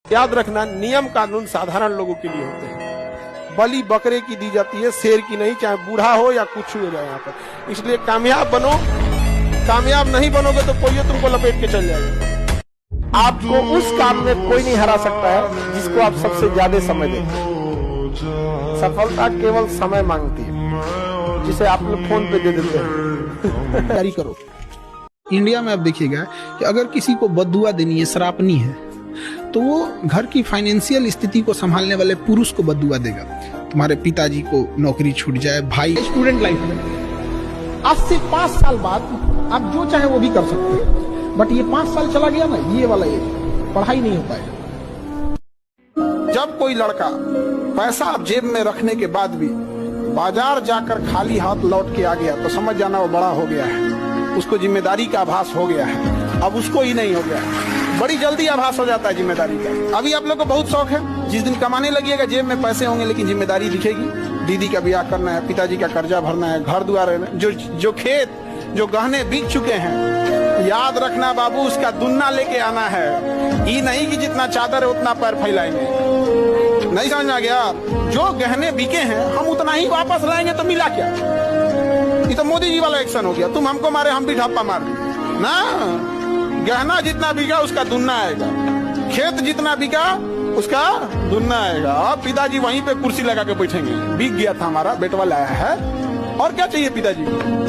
याद रखना, नियम कानून साधारण लोगों के लिए होते हैं, बलि बकरे की दी जाती है, शेर की नहीं, चाहे बूढ़ा हो या कुछ हो जाए यहाँ पर। इसलिए कामयाब बनो, कामयाब नहीं बनोगे तो कोई तुमको लपेट के चल जाएगा। आपको उस काम में कोई नहीं हरा सकता है जिसको आप सबसे ज्यादा समय देते हैं। सफलता केवल समय मांगती है, जिसे आप लोग फोन पे दे देते हैं। तैयारी करो। इंडिया में अब देखिएगा कि अगर किसी को बद्दुआ देनी है, सरापनी है, तो वो घर की फाइनेंशियल स्थिति को संभालने वाले पुरुष को बद्दुआ देगा। तुम्हारे पिताजी को नौकरी छूट जाए, भाई। स्टूडेंट लाइफ में आज से 5 साल बाद आप जो चाहे वो भी कर सकते हैं, बट ये 5 साल चला गया ना, ये वाला एज पढ़ाई नहीं हो पाएगा। जब कोई लड़का पैसा जेब में रखने के बाद भी बाजार जाकर खाली हाथ लौट के आ गया तो समझ जाना वो बड़ा हो गया है, उसको जिम्मेदारी का आभास हो गया है। अब उसको ही नहीं हो गया है, बड़ी जल्दी आभास हो जाता है जिम्मेदारी का। अभी आप लोग को बहुत शौक है, जिस दिन कमाने लगिएगा जेब में पैसे होंगे लेकिन जिम्मेदारी दिखेगी। दीदी का ब्याह करना है, पिताजी का कर्जा भरना है, घर द्वार है, जो खेत जो गहने बिक चुके हैं, याद रखना बाबू, उसका दुन्ना लेके आना है। ये नहीं कि जितना चादर है उतना पैर फैलाएंगे, नहीं समझ आ गया। जो गहने बिके हैं हम उतना ही वापस लाएंगे तो मिला क्या? ये तो मोदी जी वाला एक्शन हो गया, तुम हमको मारे हम भी ढापा मार ना। गहना जितना बिका उसका दुन्ना आएगा, खेत जितना बिका उसका दुन्ना आएगा। अब पिताजी वहीं पे कुर्सी लगा के बैठेंगे, बिक गया था हमारा, बेटवा लाया है, और क्या चाहिए पिताजी को?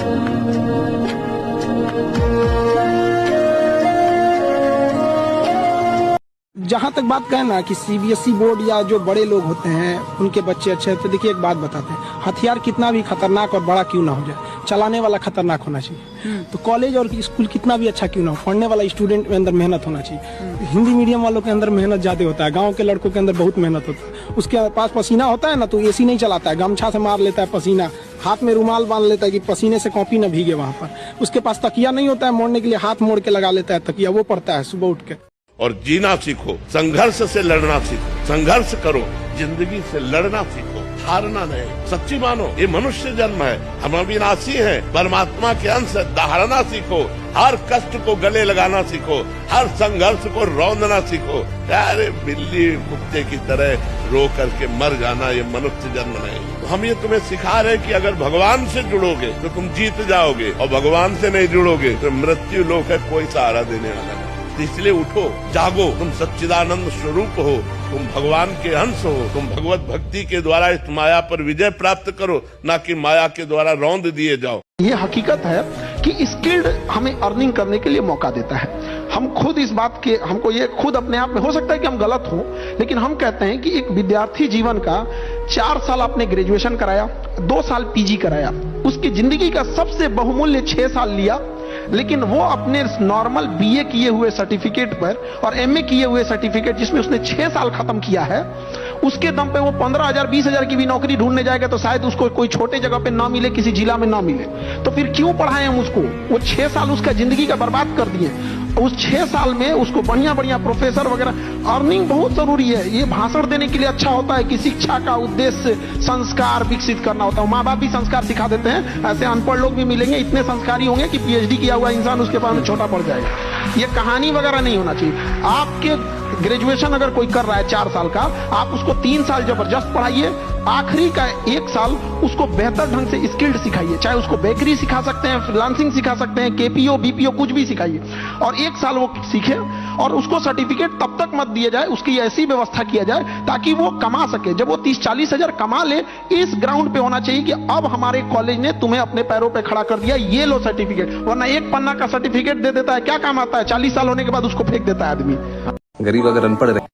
जहां तक बात कहें ना कि सीबीएसई बोर्ड या जो बड़े लोग होते हैं उनके बच्चे अच्छे, तो देखिए एक बात बताते हैं, हथियार कितना भी खतरनाक और बड़ा क्यों ना हो जाए, चलाने वाला खतरनाक होना चाहिए। तो कॉलेज और स्कूल कितना भी अच्छा क्यों ना हो, पढ़ने वाला स्टूडेंट में अंदर मेहनत होना चाहिए। हिंदी मीडियम वालों के अंदर मेहनत ज्यादा होता है, गाँव के लड़कों के अंदर बहुत मेहनत होता है। उसके पास पसीना होता है ना तो एसी नहीं चलाता है, गमछा से मार लेता है पसीना, हाथ में रुमाल बांध लेता है कि पसीने से कॉपी न भीगे वहां पर। उसके पास तकिया नहीं होता है मोड़ने के लिए, हाथ मोड़ के लगा लेता है तकिया, वो पड़ता है सुबह उठ के। और जीना सीखो, संघर्ष से लड़ना सीखो, संघर्ष करो, जिंदगी से लड़ना सीखो, हारना नहीं। सच्ची मानो, ये मनुष्य जन्म है, हम अविनाशी हैं, परमात्मा के अंश है। दहाड़ना सीखो, हर कष्ट को गले लगाना सीखो, हर संघर्ष को रौंदना सीखो। अरे बिल्ली कुत्ते की तरह रो करके मर जाना ये मनुष्य जन्म नहीं। तो हम ये तुम्हें सिखा रहे कि अगर भगवान से जुड़ोगे तो तुम जीत जाओगे, और भगवान से नहीं जुड़ोगे तो मृत्यु लोक है, कोई सहारा देने वाला नहीं। इसलिए उठो, जागो, तुम सच्चिदानंद स्वरूप हो, तुम भगवान के अंश हो, तुम भगवत भक्ति के द्वारा इस माया पर विजय प्राप्त करो, ना कि माया के द्वारा रौंद दिए जाओ। ये हकीकत है कि स्किल्ड हमें अर्निंग करने के लिए मौका देता है। हम खुद इस बात के, हमको ये खुद अपने आप में हो सकता है कि हम गलत हों, लेकिन हम कहते हैं कि एक विद्यार्थी जीवन का 4 साल आपने ग्रेजुएशन कराया, 2 साल पीजी कराया, उसकी जिंदगी का सबसे बहुमूल्य 6 साल लिया, लेकिन वो अपने नॉर्मल बीए किए हुए सर्टिफिकेट पर और एमए किए हुए सर्टिफिकेट जिसमें उसने 6 साल खत्म किया है, उसके दम पे वो 15,000 20,000 की भी नौकरी ढूंढने जाएगा तो शायद उसको कोई छोटे जगह पे ना मिले, किसी जिला में ना मिले। तो फिर क्यों पढ़ाएं हम उसको? वो 6 साल उसका जिंदगी का बर्बाद कर दिए। उस 6 साल में उसको बढ़िया बढ़िया प्रोफेसर वगैरह, अर्निंग बहुत जरूरी है। ये भाषण देने के लिए अच्छा होता है कि शिक्षा का उद्देश्य संस्कार विकसित करना होता है। माँ बाप भी संस्कार सिखा देते हैं, ऐसे अनपढ़ लोग भी मिलेंगे, इतने संस्कारी होंगे कि पीएचडी किया हुआ इंसान उसके पास में छोटा पड़ जाएगा। ये कहानी वगैरह नहीं होना चाहिए। आपके ग्रेजुएशन अगर कोई कर रहा है 4 साल का, आप उसको 3 साल जबरदस्त पढ़ाइए, आखिरी का 1 साल उसको बेहतर ढंग से स्किल्ड सिखाइए। चाहे उसको बेकरी सिखा सकते हैं, फ्रीलांसिंग सिखा सकते हैं, केपीओ बीपीओ कुछ भी सिखाइए, और 1 साल वो सीखे और उसको सर्टिफिकेट तब तक मत दिया जाए, उसकी ऐसी व्यवस्था किया जाए ताकि वो कमा सके। जब वो 30-40 हजार कमा ले, इस ग्राउंड पे होना चाहिए कि अब हमारे कॉलेज ने तुम्हें अपने पैरों पे खड़ा कर दिया, ये लो सर्टिफिकेट। वरना एक पन्ना का सर्टिफिकेट दे देता है, क्या काम आता है? 40 साल होने के बाद उसको फेंक देता है आदमी। गरीब अगर अनपढ़ रहे